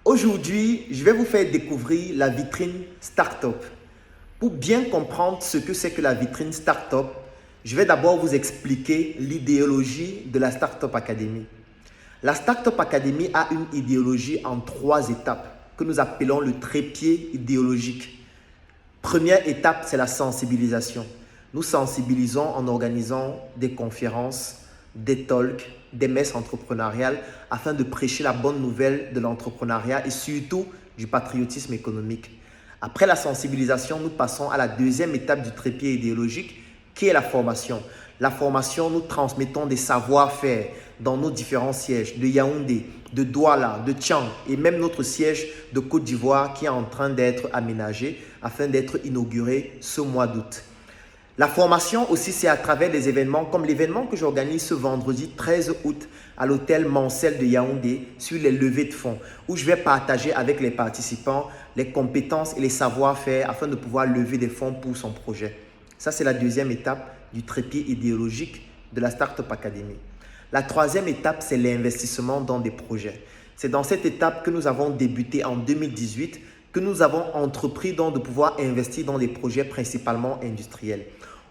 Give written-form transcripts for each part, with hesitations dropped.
Aujourd'hui, je vais vous faire découvrir la vitrine Startup. Pour bien comprendre ce que c'est que la vitrine Startup, je vais d'abord vous expliquer l'idéologie de la Startup Academy. La Startup Academy a une idéologie en 3 étapes que nous appelons le trépied idéologique. Première étape, c'est la sensibilisation. Nous sensibilisons en organisant des conférences, des talks, des messes entrepreneuriales afin de prêcher la bonne nouvelle de l'entrepreneuriat et surtout du patriotisme économique. Après la sensibilisation, nous passons à la deuxième étape du trépied idéologique qui est la formation. La formation, nous transmettons des savoir-faire dans nos différents sièges de Yaoundé, de Douala, de Tchang et même notre siège de Côte d'Ivoire qui est en train d'être aménagé afin d'être inauguré ce mois d'août. La formation aussi, c'est à travers des événements comme l'événement que j'organise ce vendredi 13 août à l'hôtel Mancel de Yaoundé sur les levées de fonds où je vais partager avec les participants les compétences et les savoir-faire afin de pouvoir lever des fonds pour son projet. Ça, c'est la deuxième étape du trépied idéologique de la Startup Academy. La troisième étape, c'est l'investissement dans des projets. C'est dans cette étape que nous avons débuté en 2018 que nous avons entrepris donc de pouvoir investir dans des projets principalement industriels.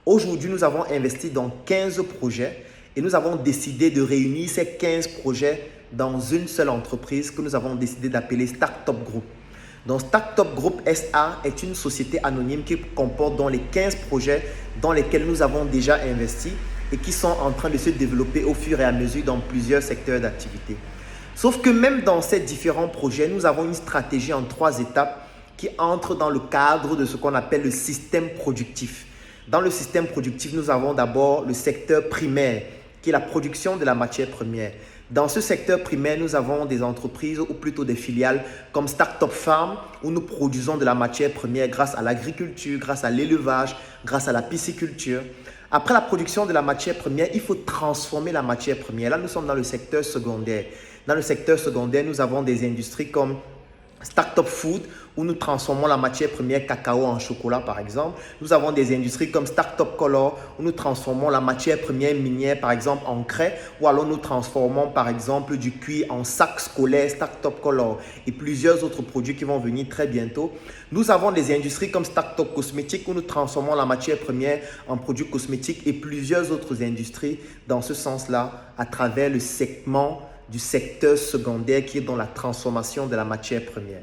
Aujourd'hui, nous avons investi dans 15 projets et nous avons décidé de réunir ces 15 projets dans une seule entreprise que nous avons décidé d'appeler Startup Group. Donc, Startup Group SA est une société anonyme qui comporte donc les 15 projets dans lesquels nous avons déjà investi et qui sont en train de se développer au fur et à mesure dans plusieurs secteurs d'activité. Sauf que même dans ces différents projets, nous avons une stratégie en 3 étapes qui entre dans le cadre de ce qu'on appelle le système productif. Dans le système productif, nous avons d'abord le secteur primaire, qui est la production de la matière première. Dans ce secteur primaire, nous avons des entreprises ou plutôt des filiales comme Startup Farm, où nous produisons de la matière première grâce à l'agriculture, grâce à l'élevage, grâce à la pisciculture. Après la production de la matière première, il faut transformer la matière première. Là, nous sommes dans le secteur secondaire. Dans le secteur secondaire, nous avons des industries comme Startup Food, où nous transformons la matière première cacao en chocolat, par exemple. Nous avons des industries comme Startup Color, où nous transformons la matière première minière, par exemple, en craie, ou alors nous transformons, par exemple, du cuir en sac scolaire, Startup Color, et plusieurs autres produits qui vont venir très bientôt. Nous avons des industries comme Startup Cosmétique, où nous transformons la matière première en produits cosmétiques, et plusieurs autres industries dans ce sens-là, à travers le segment du secteur secondaire qui est dans la transformation de la matière première.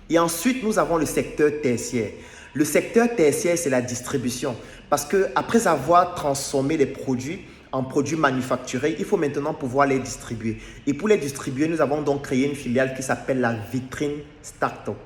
Et ensuite, nous avons le secteur tertiaire. Le secteur tertiaire, c'est la distribution. Parce qu'après avoir transformé les produits en produits manufacturés, il faut maintenant pouvoir les distribuer. Et pour les distribuer, nous avons donc créé une filiale qui s'appelle la vitrine Startup.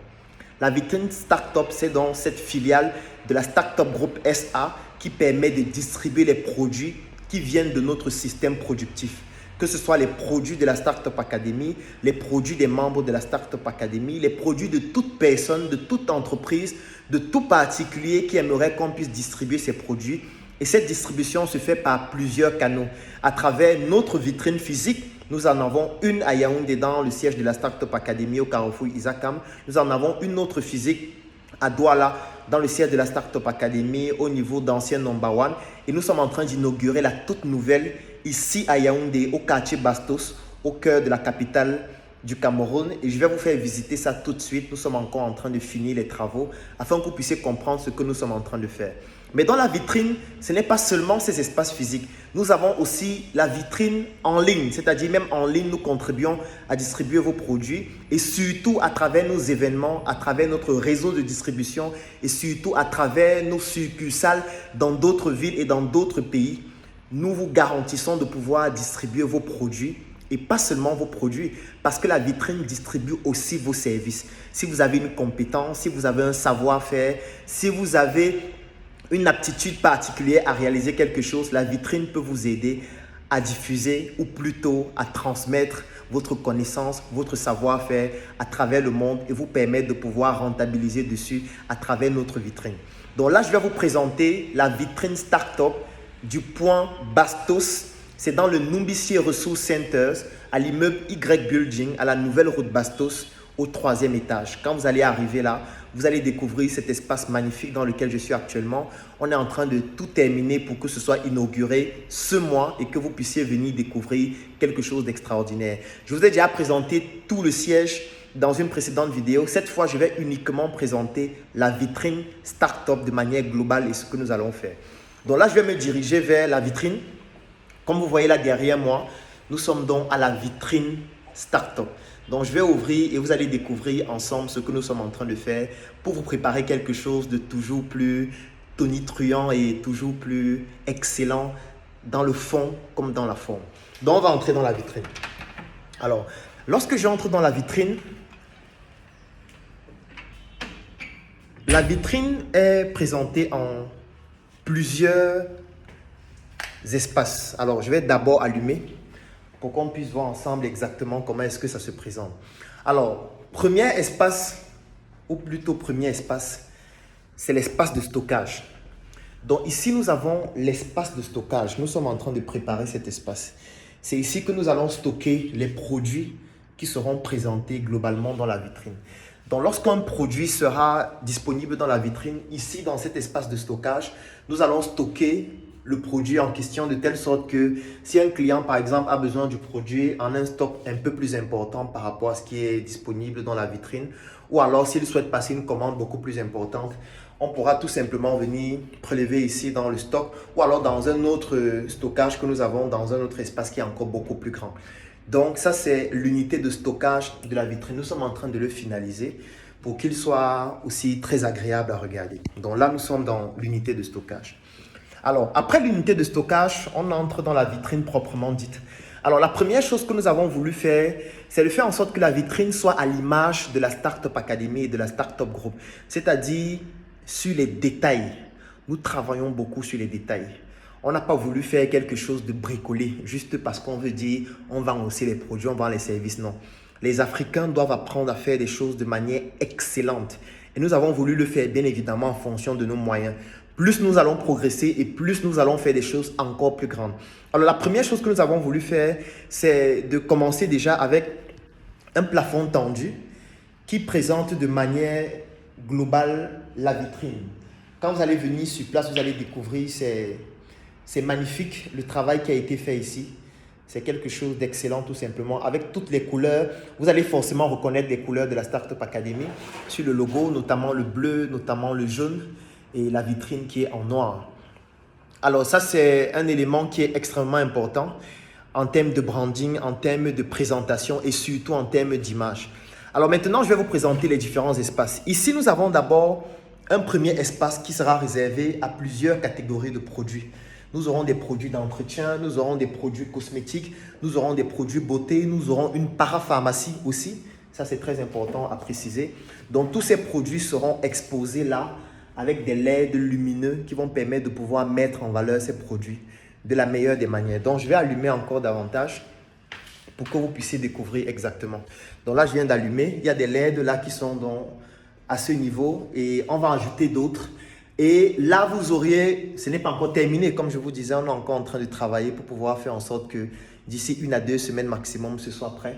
La vitrine Startup, c'est donc cette filiale de la Startup Group SA qui permet de distribuer les produits qui viennent de notre système productif. Que ce soit les produits de la Startup Academy, les produits des membres de la Startup Academy, les produits de toute personne, de toute entreprise, de tout particulier qui aimerait qu'on puisse distribuer ces produits. Et cette distribution se fait par plusieurs canaux. À travers notre vitrine physique, nous en avons une à Yaoundé dans le siège de la Startup Academy au Carrefour Isakam. Nous en avons une autre physique à Douala dans le siège de la Startup Academy au niveau d'ancien Number One. Et nous sommes en train d'inaugurer la toute nouvelle ici à Yaoundé, au quartier Bastos, au cœur de la capitale du Cameroun. Et je vais vous faire visiter ça tout de suite. Nous sommes encore en train de finir les travaux afin que vous puissiez comprendre ce que nous sommes en train de faire. Mais dans la vitrine, ce n'est pas seulement ces espaces physiques. Nous avons aussi la vitrine en ligne, c'est-à-dire même en ligne, nous contribuons à distribuer vos produits et surtout à travers nos événements, à travers notre réseau de distribution et surtout à travers nos succursales dans d'autres villes et dans d'autres pays. Nous vous garantissons de pouvoir distribuer vos produits et pas seulement vos produits parce que la vitrine distribue aussi vos services. Si vous avez une compétence, si vous avez un savoir-faire, si vous avez une aptitude particulière à réaliser quelque chose, la vitrine peut vous aider à diffuser ou plutôt à transmettre votre connaissance, votre savoir-faire à travers le monde et vous permettre de pouvoir rentabiliser dessus à travers notre vitrine. Donc là, je vais vous présenter la vitrine Startup du point Bastos. C'est dans le Numbissier Resource Centers à l'immeuble Y Building à la nouvelle route Bastos au 3e étage. Quand vous allez arriver là, vous allez découvrir cet espace magnifique dans lequel je suis actuellement. On est en train de tout terminer pour que ce soit inauguré ce mois et que vous puissiez venir découvrir quelque chose d'extraordinaire. Je vous ai déjà présenté tout le siège dans une précédente vidéo. Cette fois, je vais uniquement présenter la vitrine Startup de manière globale et ce que nous allons faire. Donc là, je vais me diriger vers la vitrine. Comme vous voyez là derrière moi, nous sommes donc à la vitrine Startup. Donc je vais ouvrir et vous allez découvrir ensemble ce que nous sommes en train de faire pour vous préparer quelque chose de toujours plus tonitruant et toujours plus excellent dans le fond comme dans la forme. Donc on va entrer dans la vitrine. Alors, lorsque j'entre dans la vitrine est présentée en plusieurs espaces. Alors, je vais d'abord allumer pour qu'on puisse voir ensemble exactement comment est-ce que ça se présente. Alors, premier espace, c'est l'espace de stockage. Donc ici, nous avons l'espace de stockage. Nous sommes en train de préparer cet espace. C'est ici que nous allons stocker les produits qui seront présentés globalement dans la vitrine. Donc lorsqu'un produit sera disponible dans la vitrine, ici dans cet espace de stockage, nous allons stocker le produit en question de telle sorte que si un client par exemple a besoin du produit en un stock un peu plus important par rapport à ce qui est disponible dans la vitrine, ou alors s'il souhaite passer une commande beaucoup plus importante, on pourra tout simplement venir prélever ici dans le stock ou alors dans un autre stockage que nous avons dans un autre espace qui est encore beaucoup plus grand. Donc ça, c'est l'unité de stockage de la vitrine. Nous sommes en train de le finaliser pour qu'il soit aussi très agréable à regarder. Donc là, nous sommes dans l'unité de stockage. Alors, après l'unité de stockage, on entre dans la vitrine proprement dite. Alors, la première chose que nous avons voulu faire, c'est de faire en sorte que la vitrine soit à l'image de la Startup Academy et de la Startup Group. C'est-à-dire sur les détails. Nous travaillons beaucoup sur les détails. On n'a pas voulu faire quelque chose de bricolé juste parce qu'on veut dire on vend aussi les produits, on vend les services. Non. Les Africains doivent apprendre à faire des choses de manière excellente. Et nous avons voulu le faire bien évidemment en fonction de nos moyens. Plus nous allons progresser et plus nous allons faire des choses encore plus grandes. Alors la première chose que nous avons voulu faire, c'est de commencer déjà avec un plafond tendu qui présente de manière globale la vitrine. Quand vous allez venir sur place, vous allez découvrir, c'est magnifique le travail qui a été fait ici. C'est quelque chose d'excellent tout simplement. Avec toutes les couleurs, vous allez forcément reconnaître les couleurs de la Startup Academy sur le logo, notamment le bleu, notamment le jaune et la vitrine qui est en noir. Alors ça, c'est un élément qui est extrêmement important en termes de branding, en termes de présentation et surtout en termes d'image. Alors maintenant, je vais vous présenter les différents espaces. Ici, nous avons d'abord un premier espace qui sera réservé à plusieurs catégories de produits. Nous aurons des produits d'entretien, nous aurons des produits cosmétiques, nous aurons des produits beauté, nous aurons une parapharmacie aussi. Ça, c'est très important à préciser. Donc, tous ces produits seront exposés là avec des LED lumineux qui vont permettre de pouvoir mettre en valeur ces produits de la meilleure des manières. Donc, je vais allumer encore davantage pour que vous puissiez découvrir exactement. Donc là, je viens d'allumer. Il y a des LED là qui sont donc à ce niveau et on va ajouter d'autres. Et là, vous auriez, ce n'est pas encore terminé, comme je vous disais, on est encore en train de travailler pour pouvoir faire en sorte que d'ici 1 à 2 semaines maximum, ce soit prêt.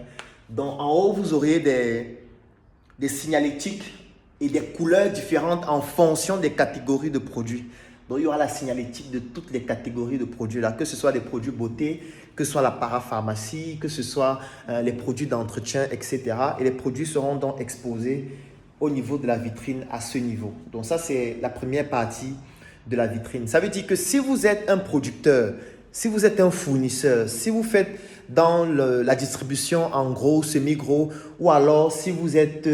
Donc en haut, vous auriez des signalétiques et des couleurs différentes en fonction des catégories de produits. Donc il y aura la signalétique de toutes les catégories de produits là, que ce soit des produits beauté, que ce soit la parapharmacie, que ce soit les produits d'entretien, etc. Et les produits seront donc exposés au niveau de la vitrine à ce niveau. Donc ça, c'est la première partie de la vitrine. Ça veut dire que si vous êtes un producteur, si vous êtes un fournisseur, si vous faites dans la distribution en gros, semi-gros, ou alors si vous êtes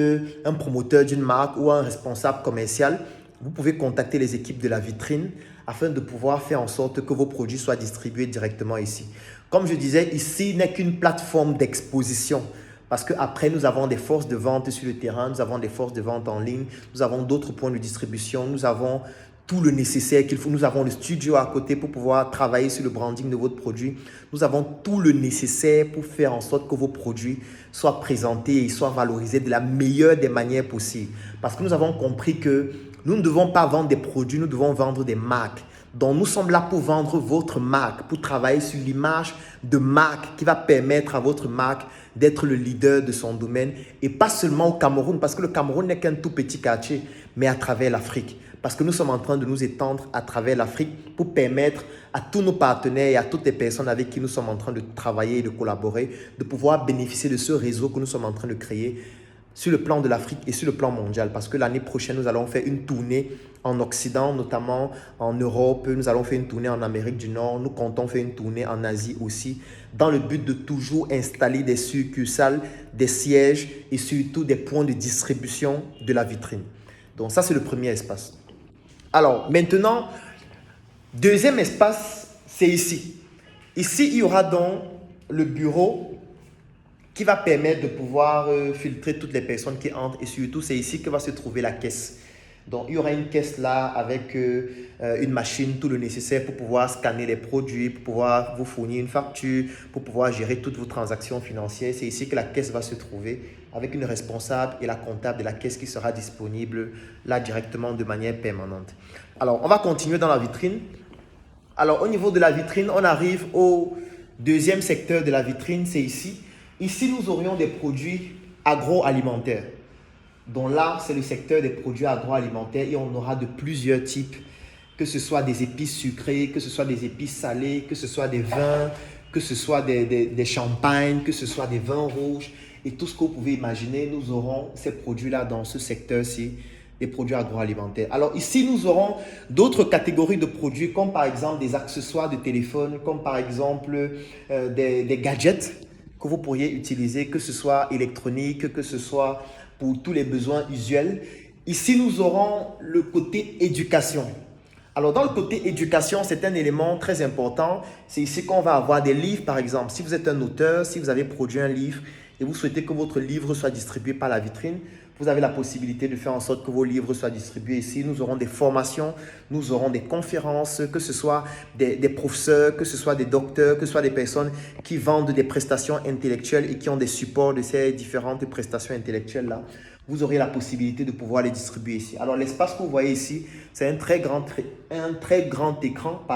un promoteur d'une marque ou un responsable commercial, vous pouvez contacter les équipes de la vitrine afin de pouvoir faire en sorte que vos produits soient distribués directement ici. Comme je disais, ici n'est qu'une plateforme d'exposition. Parce qu'après, nous avons des forces de vente sur le terrain, nous avons des forces de vente en ligne, nous avons d'autres points de distribution, nous avons tout le nécessaire qu'il faut. Nous avons le studio à côté pour pouvoir travailler sur le branding de votre produit. Nous avons tout le nécessaire pour faire en sorte que vos produits soient présentés et soient valorisés de la meilleure des manières possibles. Parce que nous avons compris que nous ne devons pas vendre des produits, nous devons vendre des marques. Donc, nous sommes là pour vendre votre marque, pour travailler sur l'image de marque qui va permettre à votre marque d'être le leader de son domaine et pas seulement au Cameroun, parce que le Cameroun n'est qu'un tout petit quartier, mais à travers l'Afrique. Parce que nous sommes en train de nous étendre à travers l'Afrique pour permettre à tous nos partenaires et à toutes les personnes avec qui nous sommes en train de travailler et de collaborer, de pouvoir bénéficier de ce réseau que nous sommes en train de créer sur le plan de l'Afrique et sur le plan mondial, parce que l'année prochaine, nous allons faire une tournée en Occident, notamment en Europe, nous allons faire une tournée en Amérique du Nord, nous comptons faire une tournée en Asie aussi, dans le but de toujours installer des succursales, des sièges et surtout des points de distribution de la vitrine. Donc ça, c'est le premier espace. Alors maintenant, deuxième espace, c'est ici. Ici, il y aura donc le bureau qui va permettre de pouvoir filtrer toutes les personnes qui entrent, et surtout, c'est ici que va se trouver la caisse. Donc, il y aura une caisse là avec une machine, tout le nécessaire pour pouvoir scanner les produits, pour pouvoir vous fournir une facture, pour pouvoir gérer toutes vos transactions financières. C'est ici que la caisse va se trouver avec une responsable et la comptable de la caisse qui sera disponible là directement de manière permanente. Alors, on va continuer dans la vitrine. Alors, au niveau de la vitrine, on arrive au deuxième secteur de la vitrine, c'est ici. Ici, nous aurions des produits agroalimentaires. Donc là, c'est le secteur des produits agroalimentaires et on aura de plusieurs types, que ce soit des épices sucrées, que ce soit des épices salées, que ce soit des vins, que ce soit des champagnes, que ce soit des vins rouges et tout ce que vous pouvez imaginer. Nous aurons ces produits-là dans ce secteur-ci, des produits agroalimentaires. Alors ici, nous aurons d'autres catégories de produits comme par exemple des accessoires de téléphone, comme par exemple des gadgets que vous pourriez utiliser, que ce soit électronique, que ce soit pour tous les besoins usuels. Ici, nous aurons le côté éducation. Alors, dans le côté éducation, c'est un élément très important. C'est ici qu'on va avoir des livres, par exemple. Si vous êtes un auteur, si vous avez produit un livre et vous souhaitez que votre livre soit distribué par la vitrine, vous avez la possibilité de faire en sorte que vos livres soient distribués ici. Nous aurons des formations, nous aurons des conférences, que ce soit des professeurs, que ce soit des docteurs, que ce soit des personnes qui vendent des prestations intellectuelles et qui ont des supports de ces différentes prestations intellectuelles-là. Vous aurez la possibilité de pouvoir les distribuer ici. Alors, l'espace que vous voyez ici, c'est un très grand écran,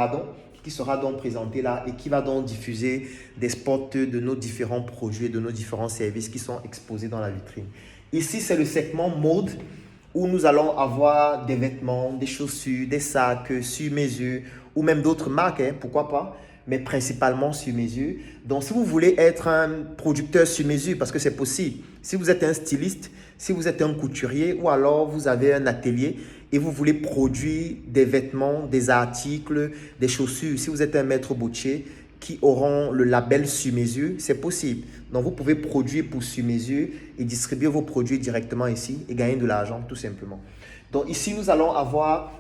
qui sera donc présenté là et qui va donc diffuser des spots de nos différents produits, de nos différents services qui sont exposés dans la vitrine. Ici, c'est le segment mode où nous allons avoir des vêtements, des chaussures, des sacs sur mesure ou même d'autres marques, pourquoi pas, mais principalement sur mesure. Donc, si vous voulez être un producteur sur mesure, parce que c'est possible, si vous êtes un styliste, si vous êtes un couturier ou alors vous avez un atelier et vous voulez produire des vêtements, des articles, des chaussures, si vous êtes un maître bottier qui auront le label sur mesure, c'est possible. Donc, vous pouvez produire pour sur mesure et distribuer vos produits directement ici et gagner de l'argent tout simplement. Donc, ici, nous allons avoir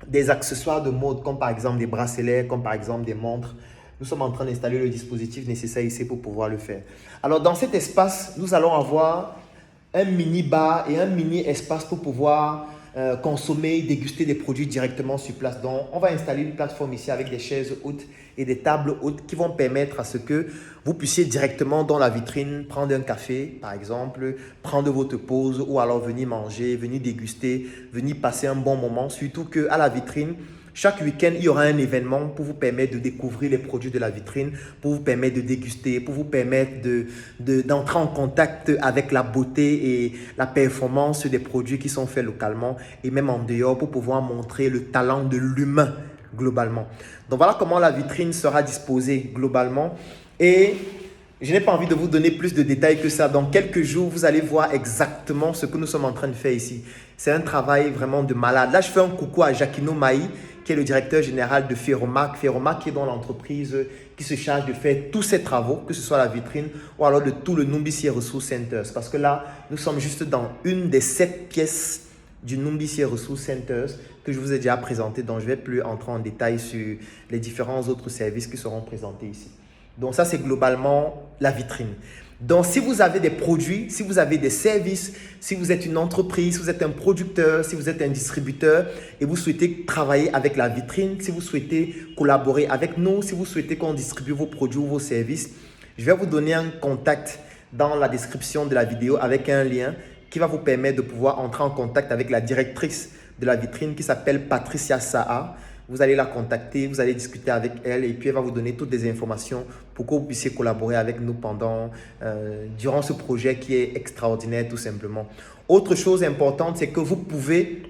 des accessoires de mode comme par exemple des bracelets, comme par exemple des montres. Nous sommes en train d'installer le dispositif nécessaire ici pour pouvoir le faire. Alors, dans cet espace, nous allons avoir un mini bar et un mini espace pour pouvoir consommer, déguster des produits directement sur place. Donc, on va installer une plateforme ici avec des chaises hautes et des tables hautes qui vont permettre à ce que vous puissiez directement dans la vitrine prendre un café, par exemple, prendre votre pause ou alors venir manger, venir déguster, venir passer un bon moment. Surtout qu'à la vitrine, chaque week-end, il y aura un événement pour vous permettre de découvrir les produits de la vitrine, pour vous permettre de déguster, pour vous permettre d'entrer en contact avec la beauté et la performance des produits qui sont faits localement et même en dehors pour pouvoir montrer le talent de l'humain globalement. Donc voilà comment la vitrine sera disposée globalement et je n'ai pas envie de vous donner plus de détails que ça. Dans quelques jours, vous allez voir exactement ce que nous sommes en train de faire ici. C'est un travail vraiment de malade. Là, je fais un coucou à Jacquino Maï, qui est le directeur général de Ferromac. Ferromac qui est dans l'entreprise qui se charge de faire tous ces travaux, que ce soit la vitrine ou alors de tout le Numbici Resource Centers. Parce que là, nous sommes juste dans une des 7 pièces du Numbici Resource Centers que je vous ai déjà présenté. Donc, je ne vais plus entrer en détail sur les différents autres services qui seront présentés ici. Donc, ça, c'est globalement la vitrine. Donc, si vous avez des produits, si vous avez des services, si vous êtes une entreprise, si vous êtes un producteur, si vous êtes un distributeur et vous souhaitez travailler avec la vitrine, si vous souhaitez collaborer avec nous, si vous souhaitez qu'on distribue vos produits ou vos services, je vais vous donner un contact dans la description de la vidéo avec un lien qui va vous permettre de pouvoir entrer en contact avec la directrice de la vitrine qui s'appelle Patricia Saha. Vous allez la contacter, vous allez discuter avec elle et puis elle va vous donner toutes les informations pour que vous puissiez collaborer avec nous durant ce projet qui est extraordinaire tout simplement. Autre chose importante, c'est que vous pouvez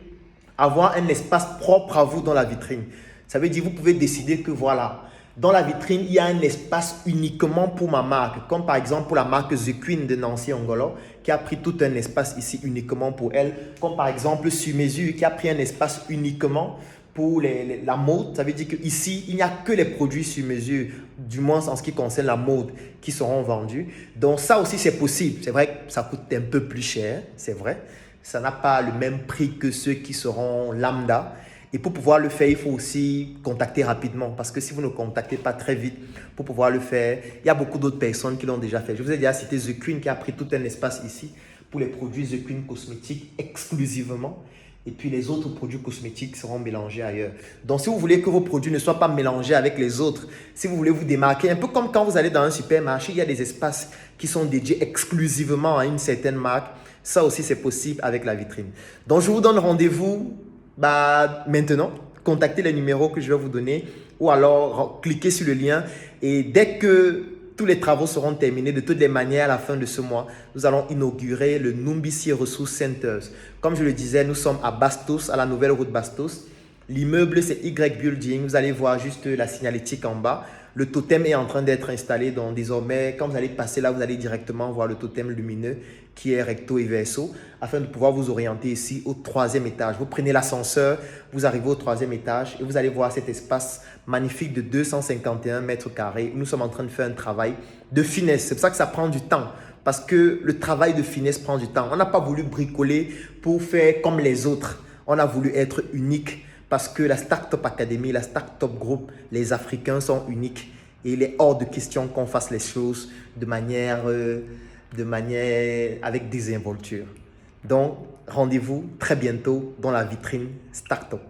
avoir un espace propre à vous dans la vitrine. Ça veut dire que vous pouvez décider que voilà, dans la vitrine, il y a un espace uniquement pour ma marque, comme par exemple pour la marque The Queen de Nancy Angolo, qui qui a pris tout un espace ici uniquement pour elle, comme par exemple Sur Mesure qui a pris un espace uniquement pour la mode. Ça veut dire qu'ici, il n'y a que les produits sur mesure, du moins en ce qui concerne la mode, qui seront vendus. Donc ça aussi, c'est possible. C'est vrai que ça coûte un peu plus cher, c'est vrai. Ça n'a pas le même prix que ceux qui seront lambda. Et pour pouvoir le faire, il faut aussi contacter rapidement. Parce que si vous ne contactez pas très vite pour pouvoir le faire, il y a beaucoup d'autres personnes qui l'ont déjà fait. Je vous ai déjà cité The Queen qui a pris tout un espace ici pour les produits The Queen cosmétiques exclusivement. Et puis les autres produits cosmétiques seront mélangés ailleurs. Donc si vous voulez que vos produits ne soient pas mélangés avec les autres, si vous voulez vous démarquer, un peu comme quand vous allez dans un supermarché, il y a des espaces qui sont dédiés exclusivement à une certaine marque. Ça aussi, c'est possible avec la vitrine. Donc je vous donne rendez-vous maintenant. Contactez les numéros que je vais vous donner ou alors cliquez sur le lien et dès que tous les travaux seront terminés, de toutes les manières, à la fin de ce mois, nous allons inaugurer le Numbici Resource Centers. Comme je le disais, nous sommes à Bastos, à la nouvelle route Bastos. L'immeuble, c'est Y Building. Vous allez voir juste la signalétique en bas. Le totem est en train d'être installé. Donc désormais, quand vous allez passer là, vous allez directement voir le totem lumineux qui est recto et verso afin de pouvoir vous orienter ici au 3e étage. Vous prenez l'ascenseur, vous arrivez au 3e étage et vous allez voir cet espace magnifique de 251 mètres carrés. Nous sommes en train de faire un travail de finesse. C'est pour ça que ça prend du temps. Parce que le travail de finesse prend du temps. On n'a pas voulu bricoler pour faire comme les autres. On a voulu être unique parce que la Startup Academy, la Startup Group, les Africains sont uniques. Et il est hors de question qu'on fasse les choses de manière avec désinvolture. Donc, rendez-vous très bientôt dans la vitrine Startup.